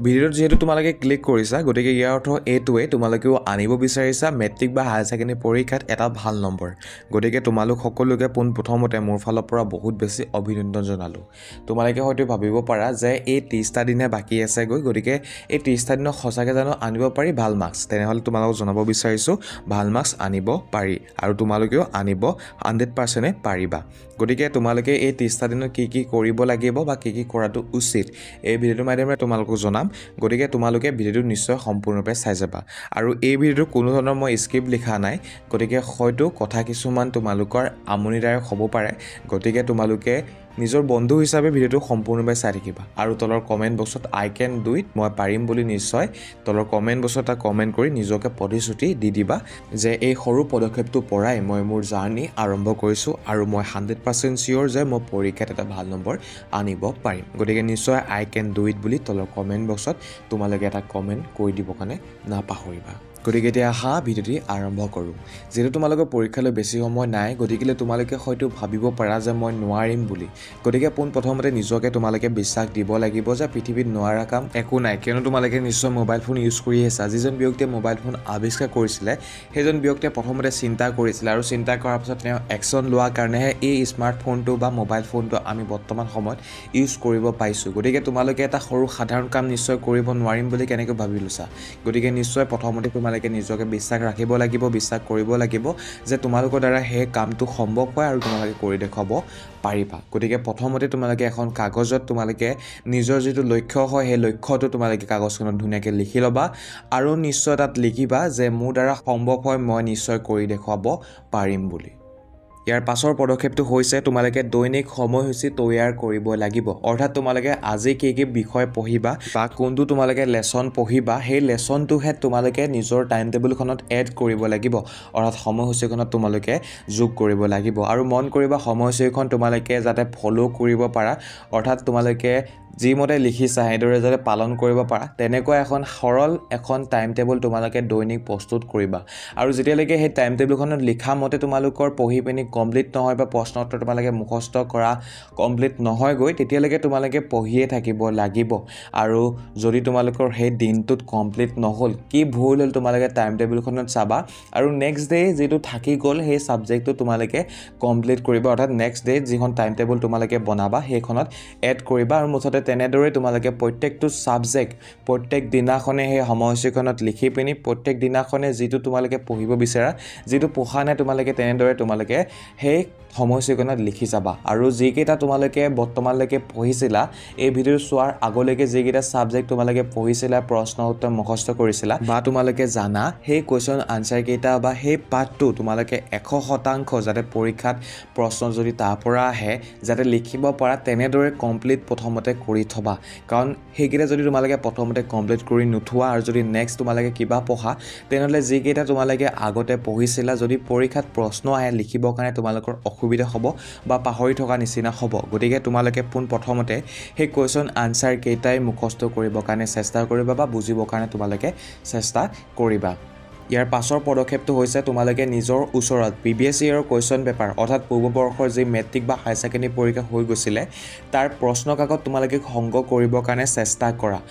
ভিডিঅ'ত যেহেতু তোমালোকে ক্লিক কৰিছা গতিকে ইয়াৰ অৰ্থ এইটোৱে তোমালোকেও আনিব বিচাৰিছা মেট্ৰিক বা হায়াৰ ছেকেণ্ডেৰী পৰীক্ষাত এটা ভাল নম্বৰ গতিকে তোমালোক সকলোকে পোনপ্ৰথমতে মোৰ ফালৰ পৰা বহুত বেছি অভিনন্দন জনালোঁ তোমালোকে হয়তো ভাবিব পাৰা যে এই 30টা দিনে বাকী আছে গতিকে এই 30টা দিনত সঁচাকৈ জানো আনিব পাৰি ভাল মাৰ্কছ তেনেহ'লে তোমালোকক জনাব বিচাৰিছোঁ ভাল মাৰ্কছ আনিব পাৰি আৰু তোমালোকেও আনিব 100% পাৰিবা গতিকে তোমালোকে এই 30টা দিনত কি কৰিব লাগিব বা কি কৰাটো উচিত এই ভিডিঅ'টোৰ মাধ্যমেৰে তোমালোকক জনাম গতিকে তোমালোকে ভিডিঅ'টো নিশ্চয় সম্পূৰ্ণৰূপে চাই যাবা আৰু এই ভিডিঅ'টো কোনো ধৰণৰ মই স্ক্ৰিপ্ট লিখা নাই গতিকে হয়তো কথা কিছুমান তোমালোকৰ আমনিদায়ক হ'ব পাৰে গতিকে তোমালোকে নিজৰ বন্ধু হিচাপে ভিডিঅ'টো সম্পূৰ্ণৰূপে চাই থাকিবা আৰু তলৰ কমেণ্ট বক্সত আই কেন ডু ইট মই পাৰিম বুলি নিশ্চয় তলৰ কমেণ্ট বক্সত এটা কমেণ্ট কৰি নিজকে প্ৰতিশ্ৰুতি দি দিবা যে এই সৰু পদক্ষেপটোৰ পৰাই মই মোৰ জাৰ্ণি আৰম্ভ কৰিছোঁ আৰু মই 100% চিয়'ৰ যে মই পৰীক্ষাত এটা ভাল নম্বৰ আনিব পাৰিম গতিকে নিশ্চয় আই কেন ডু ইট বুলি তলৰ কমেণ্ট বক্সত তোমালোকে এটা কমেণ্ট কৰি দিব কাৰণে নাপাহৰিবা গতিকে এতিয়া আহা ভিডিঅ'টি আৰম্ভ কৰোঁ যিহেতু তোমালোকৰ পৰীক্ষালৈ বেছি সময় নাই গতিকে তোমালোকে হয়তো ভাবিব পাৰা যে মই নোৱাৰিম বুলি গতিকে পোনপ্ৰথমতে নিজকে তোমালোকে বিশ্বাস দিব লাগিব যে পৃথিৱীত নোৱাৰা কাম একো নাই কিয়নো তোমালোকে নিশ্চয় মোবাইল ফোন ইউজ কৰি আছা যিজন ব্যক্তিয়ে মোবাইল ফোন আৱিষ্কাৰ কৰিছিলে সেইজন ব্যক্তিয়ে প্ৰথমতে চিন্তা কৰিছিলে আৰু চিন্তা কৰাৰ পিছত তেওঁ একশ্যন লোৱাৰ কাৰণেহে এই স্মাৰ্টফোনটো বা মোবাইল ফোনটো আমি বৰ্তমান সময়ত ইউজ কৰিব পাইছোঁ গতিকে তোমালোকে এটা সৰু সাধাৰণ কাম নিশ্চয় কৰিব নোৱাৰিম বুলি কেনেকৈ ভাবি লৈছা গতিকে নিশ্চয় প্ৰথমতে তোমালোকে নিজকে বিশ্বাস ৰাখিব লাগিব বিশ্বাস কৰিব লাগিব যে তোমালোকৰ দ্বাৰা সেই কামটো সম্ভৱ হয় আৰু তোমালোকে কৰি দেখুৱাব পাৰিবা গতিকে প্ৰথমতে তোমালোকে এখন কাগজত তোমালোকে নিজৰ যিটো লক্ষ্য হয় সেই লক্ষ্যটো তোমালোকে কাগজখনত ধুনীয়াকৈ লিখি ল'বা আৰু নিশ্চয় তাত লিখিবা যে মোৰ দ্বাৰা সম্ভৱ হয় মই নিশ্চয় কৰি দেখুৱাব পাৰিম বুলি ইয়াৰ পাছৰ পদক্ষেপটো হৈছে তোমালোকে দৈনিক সময়সূচী তৈয়াৰ কৰিব লাগিব অৰ্থাৎ তোমালোকে আজি কি বিষয় পঢ়িবা বা কোনটো তোমালোকে লেসন পঢ়িবা সেই লেসনটোহে তোমালোকে নিজৰ টাইম টেবুলখনত এড কৰিব লাগিব অৰ্থাৎ সময়সূচীখনত তোমালোকে যোগ কৰিব লাগিব আৰু মন কৰিবা সময়সূচীখন তোমালোকে যাতে ফলো কৰিব পাৰা অৰ্থাৎ তোমালোকে যিমতে লিখিছা সেইদৰে যাতে পালন কৰিব পাৰা তেনেকুৱা এখন সৰল এখন টাইম টেবুল তোমালোকে দৈনিক প্ৰস্তুত কৰিবা আৰু যেতিয়ালৈকে সেই টাইম টেবুলখনত লিখা মতে তোমালোকৰ পঢ়ি পিনি কমপ্লিট নহয় বা প্ৰশ্ন উত্তৰ তোমালোকে মুখস্থ কৰা কমপ্লিট নহয়গৈ তেতিয়ালৈকে তোমালোকে পঢ়িয়ে থাকিব লাগিব আৰু যদি তোমালোকৰ সেই দিনটোত কমপ্লিট নহ'ল কি ভুল হ'ল তোমালোকে টাইম টেবুলখনত চাবা আৰু নেক্সট ডে যিটো থাকি গ'ল সেই ছাবজেক্টটো তোমালোকে কমপ্লিট কৰিবা অৰ্থাৎ নেক্সট ডে যিখন টাইম টেবুল তোমালোকে বনাবা সেইখনত এড কৰিবা আৰু মুঠতে তেনেদৰে তোমালোকে প্ৰত্যেকটো ছাবজেক্ট প্ৰত্যেক দিনাখনে সেই সময়সূচীখনত লিখি পিনি প্ৰত্যেক দিনাখনে যিটো তোমালোকে পঢ়িব বিচাৰা যিটো পঢ়া নাই তোমালোকে তেনেদৰে তোমালোকে সেই সময়সূচীখনত লিখি যাবা আৰু যিকেইটা তোমালোকে বৰ্তমানলৈকে পঢ়িছিলা এই ভিডিঅ' চোৱাৰ আগলৈকে যিকেইটা ছাবজেক্ট তোমালোকে পঢ়িছিলা প্ৰশ্ন উত্তৰ মুখস্থ কৰিছিলা বা তোমালোকে জানা সেই কুৱেশ্যন আনচাৰ কেইটা বা সেই পাঠটো তোমালোকে 100% যাতে পৰীক্ষাত প্ৰশ্ন যদি তাৰ পৰা আহে যাতে লিখিব পৰা তেনেদৰে কমপ্লিট প্ৰথমতে কৰি থবা কাৰণ সেইকেইটা যদি তোমালোকে প্ৰথমতে কমপ্লিট কৰি নুঠোৱা আৰু যদি নেক্সট তোমালোকে কিবা পঢ়া তেনেহ'লে যিকেইটা তোমালোকে আগতে পঢ়িছিলা যদি পৰীক্ষাত প্ৰশ্ন আহে লিখিবৰ কাৰণে তোমালোকৰ অসুবিধা হ'ব বা পাহৰি থকা নিচিনা হ'ব গতিকে তোমালোকে পোনপ্ৰথমতে সেই কুৱেশ্যন আনচাৰ কেইটাই মুখস্থ কৰিবৰ কাৰণে চেষ্টা কৰিবা বা বুজিবৰ কাৰণে তোমালোকে চেষ্টা কৰিবা ইয়াৰ পাছৰ পদক্ষেপটো হৈছে তোমালোকে নিজৰ ওচৰত প্ৰিভিয়াছ ইয়েৰৰ কুৱেশ্যন পেপাৰ অৰ্থাৎ পূৰ্ববৰ্ষৰ যি মেট্ৰিক বা হায়াৰ ছেকেণ্ডেৰী পৰীক্ষা হৈ গৈছিলে তাৰ প্ৰশ্ন কাকত তোমালোকে সংগ্ৰহ কৰিবৰ কাৰণে চেষ্টা কৰা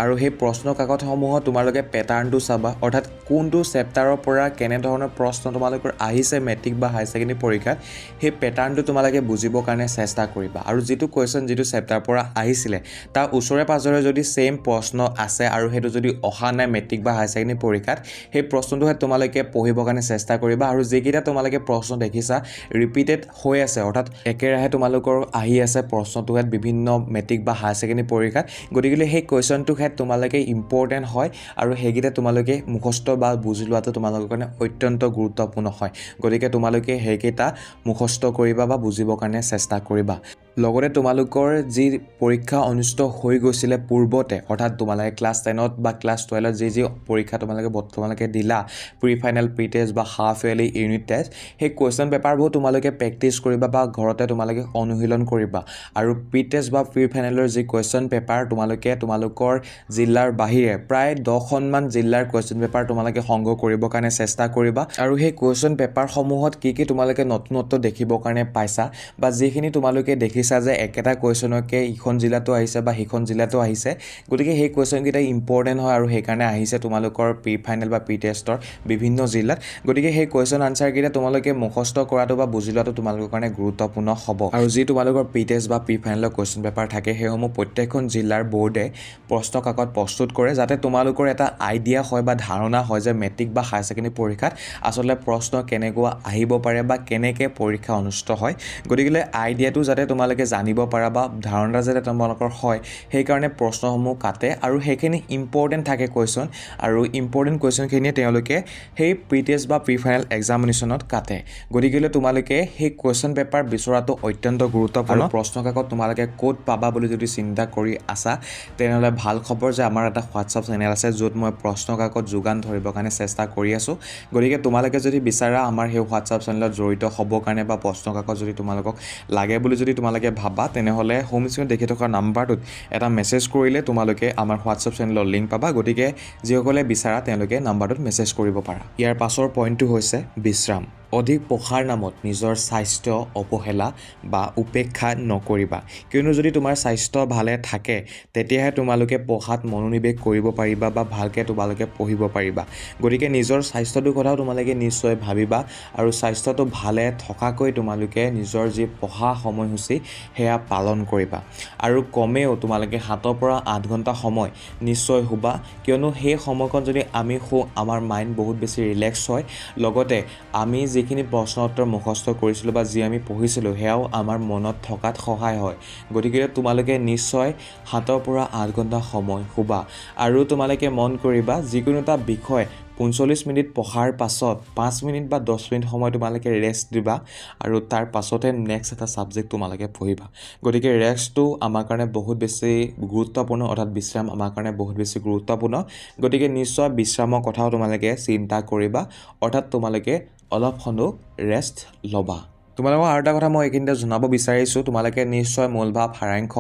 আৰু সেই প্ৰশ্ন কাকতসমূহত তোমালোকে পেটাৰ্ণটো চাবা অৰ্থাৎ কোনটো চেপ্টাৰৰ পৰা কেনেধৰণৰ প্ৰশ্ন তোমালোকৰ আহিছে মেট্ৰিক বা হায়াৰ ছেকেণ্ডেৰী পৰীক্ষাত সেই পেটাৰ্ণটো তোমালোকে বুজিবৰ কাৰণে চেষ্টা কৰিবা আৰু যিটো কুৱেশ্যন যিটো চেপ্টাৰৰ পৰা আহিছিলে তাৰ ওচৰে পাজৰে যদি ছেইম প্ৰশ্ন আছে আৰু সেইটো যদি অহা নাই মেট্ৰিক বা হায়াৰ ছেকেণ্ডেৰী পৰীক্ষাত সেই প্ৰশ্নটোহে তোমালোকে পঢ়িবৰ কাৰণে চেষ্টা কৰিবা আৰু যিকেইটা তোমালোকে প্ৰশ্ন দেখিছা ৰিপিটেড হৈ আছে অৰ্থাৎ একেৰাহে তোমালোকৰ আহি আছে প্ৰশ্নটোহে বিভিন্ন মেট্ৰিক বা হায়াৰ ছেকেণ্ডেৰী পৰীক্ষাত গতিকে সেই কুৱেশ্যনটো তোমালোকে ইম্পৰ্টেণ্ট হয় আৰু সেইকেইটা তোমালোকে মুখস্থ বা বুজি লোৱাটো তোমালোকৰ কাৰণে অত্যন্ত গুৰুত্বপূৰ্ণ হয় গতিকে তোমালোকে সেইকেইটা মুখস্থ কৰিবা বা বুজিবৰ কাৰণে চেষ্টা কৰিবা লগতে তোমালোকৰ যি পৰীক্ষা অনুষ্ঠিত হৈ গৈছিলে পূৰ্বতে অৰ্থাৎ তোমালোকে ক্লাছ 10ত বা ক্লাছ 12ত যি পৰীক্ষা তোমালোকে দিলা প্ৰি ফাইনেল প্ৰি টেষ্ট বা হাফ ইয়াৰলি ইউনিট টেষ্ট সেই কুৱেশ্যন পেপাৰবোৰ তোমালোকে প্ৰেক্টিছ কৰিবা বা ঘৰতে তোমালোকে অনুশীলন কৰিবা আৰু প্ৰি টেষ্ট বা প্ৰি ফাইনেলৰ যি কুৱেশ্যন পেপাৰ তোমালোকে তোমালোকৰ জিলাৰ বাহিৰে প্ৰায় 10খনমান জিলাৰ কুৱেশ্যন পেপাৰ তোমালোকে সংগ্ৰহ কৰিবৰ কাৰণে চেষ্টা কৰিবা আৰু সেই কুৱেশ্যন পেপাৰসমূহত কি তোমালোকে নতুনত্ব দেখিবৰ কাৰণে পাইছা বা যিখিনি তোমালোকে দেখি দেখিছা যে একেটা কুৱেশ্যনকে ইখন জিলাতো আহিছে বা সিখন জিলাতো আহিছে গতিকে সেই কুৱেশ্যনকেইটা ইম্পৰ্টেণ্ট হয় আৰু সেইকাৰণে আহিছে তোমালোকৰ প্ৰি ফাইনেল বা প্ৰি টেষ্টৰ বিভিন্ন জিলাত গতিকে সেই কুৱেশ্যন আনচাৰকেইটা তোমালোকে মুখস্থ কৰাটো বা বুজি লোৱাটো তোমালোকৰ কাৰণে গুৰুত্বপূৰ্ণ হ'ব আৰু যি তোমালোকৰ প্ৰি টেষ্ট বা প্ৰি ফাইনেলৰ কুৱেশ্যন পেপাৰ থাকে সেইসমূহ প্ৰত্যেকখন জিলাৰ বৰ্ডে প্ৰশ্ন কাকত প্ৰস্তুত কৰে যাতে তোমালোকৰ এটা আইডিয়া হয় বা ধাৰণা হয় যে মেট্ৰিক বা হায়াৰ ছেকেণ্ডেৰী পৰীক্ষাত আচলতে প্ৰশ্ন কেনেকুৱা আহিব পাৰে বা কেনেকৈ পৰীক্ষা অনুষ্ঠিত হয় গতিকে আইডিয়াটো যাতে তোমালোকে জানিব পাৰা বা ধাৰণা যাতে তোমালোকৰ হয় সেইকাৰণে প্ৰশ্নসমূহ কাটে আৰু সেইখিনি ইম্পৰ্টেণ্ট থাকে কুৱেশ্যন আৰু ইম্পৰ্টেণ্ট কুৱেশ্যনখিনিয়ে তেওঁলোকে সেই প্ৰি টেষ্ট বা প্ৰি ফাইনেল এক্সামিনেশ্যনত কাটে গতিকে তোমালোকে সেই কুৱেশ্যন পেপাৰ বিচৰাটো অত্যন্ত গুৰুত্বপূৰ্ণ প্ৰশ্ন কাকত তোমালোকে ক'ত পাবা বুলি যদি চিন্তা কৰি আছা তেনেহ'লে ভাল খবৰ যে আমাৰ এটা হোৱাটছআপ চেনেল আছে য'ত মই প্ৰশ্ন কাকত যোগান ধৰিবৰ কাৰণে চেষ্টা কৰি আছোঁ গতিকে তোমালোকে যদি বিচাৰা আমাৰ সেই হোৱাটছআপ চেনেলত জড়িত হ'বৰ কাৰণে বা প্ৰশ্ন কাকত যদি তোমালোকক লাগে বুলি যদি তোমালোকে ভাবা তেনেহ'লে হোম স্ক্ৰীনত দেখি থকা নাম্বাৰটোত এটা মেছেজ কৰিলে তোমালোকে আমাৰ হোৱাটছআপ চেনেলৰ লিংক পাবা গতিকে যিসকলে বিচাৰা তেওঁলোকে নাম্বাৰটোত মেছেজ কৰিব পাৰা ইয়াৰ পাছৰ পইণ্টটো হৈছে বিশ্ৰাম অধিক পঢ়াৰ নামত নিজৰ স্বাস্থ্য অৱহেলা বা উপেক্ষা নকৰিবা কিয়নো যদি তোমাৰ স্বাস্থ্য ভালে থাকে তেতিয়াহে তোমালোকে পঢ়াত মনোনিৱেশ কৰিব পাৰিবা বা ভালকৈ তোমালোকে পঢ়িব পাৰিবা গতিকে নিজৰ স্বাস্থ্যটোৰ কথাও তোমালোকে নিশ্চয় ভাবিবা আৰু স্বাস্থ্যটো ভালে থকাকৈ তোমালোকে নিজৰ যি পঢ়া সময়সূচী সেয়া পালন কৰিবা আৰু কমেও তোমালোকে 7 পৰা 8 ঘণ্টা সময় নিশ্চয় শুবা কিয়নো সেই সময়কণ যদি আমি শু আমাৰ মাইণ্ড বহুত বেছি ৰিলেক্স হয় লগতে আমি যিখিনি প্ৰশ্ন উত্তৰ মুখস্থ কৰিছিলোঁ বা যি আমি পঢ়িছিলোঁ সেয়াও আমাৰ মনত থকাত সহায় হয় গতিকে তোমালোকে নিশ্চয় 7 পৰা 8 ঘণ্টা সময় শুবা আৰু তোমালোকে মন কৰিবা যিকোনো এটা বিষয় 45 মিনিট পঢ়াৰ পাছত 5 মিনিট বা 10 মিনিট সময় তোমালোকে ৰেষ্ট দিবা আৰু তাৰ পাছতে নেক্সট এটা ছাবজেক্ট তোমালোকে পঢ়িবা গতিকে ৰেষ্টটো আমাৰ কাৰণে বহুত বেছি গুৰুত্বপূৰ্ণ অৰ্থাৎ বিশ্ৰাম আমাৰ কাৰণে বহুত বেছি গুৰুত্বপূৰ্ণ গতিকে নিশ্চয় বিশ্ৰামৰ কথাও তোমালোকে চিন্তা কৰিবা অৰ্থাৎ তোমালোকে অলপ হ'লেও ৰেষ্ট ল'বা তোমালোকক আৰু এটা কথা মই এইখিনিতে জনাব বিচাৰিছোঁ তোমালোকে নিশ্চয় মূলভাৱ সাৰাংশ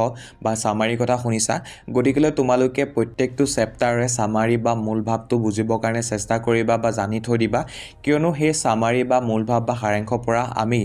বা চামাৰীৰ কথা শুনিছা গতিকে তোমালোকে প্ৰত্যেকটো চেপ্টাৰে চামাৰী বা মূলভাৱটো বুজিবৰ কাৰণে চেষ্টা কৰিবা বা জানি থৈ দিবা কিয়নো সেই চামাৰী বা মূলভাৱ বা সাৰাংশৰ পৰা আমি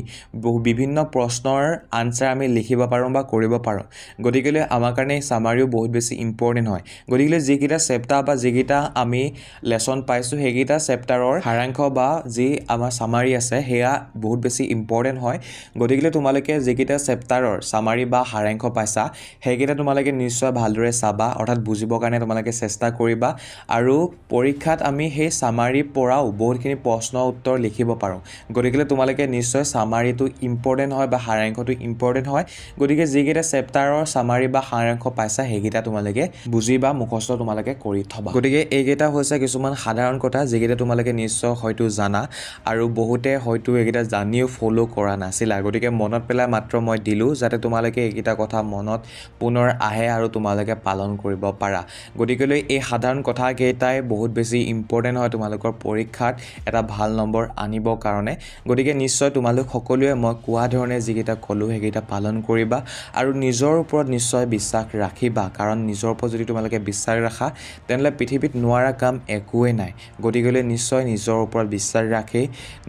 বিভিন্ন প্ৰশ্নৰ আনচাৰ আমি লিখিব পাৰোঁ বা কৰিব পাৰোঁ গতিকে আমাৰ কাৰণে এই চামাৰীও বহুত বেছি ইম্পৰ্টেণ্ট হয় গতিকে যিকেইটা চেপ্টাৰ বা যিকেইটা আমি লেচন পাইছোঁ সেইকেইটা চেপ্টাৰৰ সাৰাংশ বা যি আমাৰ চামাৰী আছে সেয়া বহুত বেছি ইম্পৰ্টেণ্ট হয় গতিকে তোমালোকে যিকেইটা চেপ্টাৰৰ চামাৰী বা সাৰাংশ পাইছা সেইকেইটা তোমালোকে নিশ্চয় ভালদৰে চাবা অৰ্থাৎ বুজিবৰ কাৰণে তোমালোকে চেষ্টা কৰিবা আৰু পৰীক্ষাত আমি সেই চামাৰীৰ পৰাও বহুতখিনি প্ৰশ্ন উত্তৰ লিখিব পাৰোঁ গতিকে তোমালোকে নিশ্চয় চামাৰীটো ইম্পৰ্টেণ্ট হয় বা সাৰাংশটো ইম্পৰ্টেণ্ট হয় গতিকে যিকেইটা চেপ্টাৰৰ চামাৰী বা সাৰাংশ পাইছা সেইকেইটা তোমালোকে বুজি বা মুখস্থ তোমালোকে কৰি থবা গতিকে এইকেইটা হৈছে কিছুমান সাধাৰণ কথা যিকেইটা তোমালোকে নিশ্চয় হয়তো জানা আৰু বহুতে হয়তো এইকেইটা জানিও ফ'ল' কৰা নাছিলা গতিকে মনত পেলাই মাত্ৰ মই দিলোঁ যাতে তোমালোকে এইকেইটা কথা মনত পুনৰ আহে আৰু তোমালোকে পালন কৰিব পাৰা গতিকে এই সাধাৰণ কথাকেইটাই বহুত বেছি ইম্পৰ্টেণ্ট হয় তোমালোকৰ পৰীক্ষাত এটা ভাল নম্বৰ আনিবৰ কাৰণে গতিকে নিশ্চয় তোমালোক সকলোৱে মই কোৱা ধৰণে যিকেইটা ক'লোঁ সেইকেইটা পালন কৰিবা আৰু নিজৰ ওপৰত নিশ্চয় বিশ্বাস ৰাখিবা কাৰণ নিজৰ ওপৰত যদি তোমালোকে বিশ্বাস ৰাখা তেনেহ'লে পৃথিৱীত নোৱাৰা কাম একোৱেই নাই গতিকে নিশ্চয় নিজৰ ওপৰত বিশ্বাস ৰাখি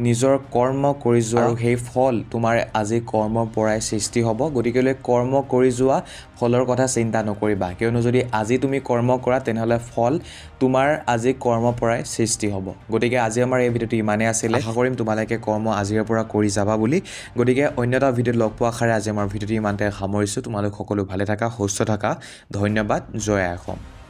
নিজৰ কৰ্ম কৰি যোৱা আৰু সেই ফল তোমাৰ আজি কৰ্মৰ পৰাই সৃষ্টি হ'ব গতিকে কৰ্ম কৰি যোৱা ফলৰ কথা চিন্তা নকৰিবা কিয়নো যদি আজি তুমি কৰ্ম কৰা তেনেহ'লে ফল তোমাৰ আজি কৰ্মৰ পৰাই সৃষ্টি হ'ব গতিকে আজি আমাৰ এই ভিডিঅ'টো ইমানেই আছিলে আশা কৰিম তোমালোকে কৰ্ম আজিৰ পৰা কৰি যাবা বুলি গতিকে অন্য এটা ভিডিঅ'ত লগ পোৱা আশাৰে আজি আমাৰ ভিডিঅ'টো ইমানতে সামৰিছোঁ তোমালোক সকলো ভালে থাকা সুস্থ থাকা ধন্যবাদ জয় অসম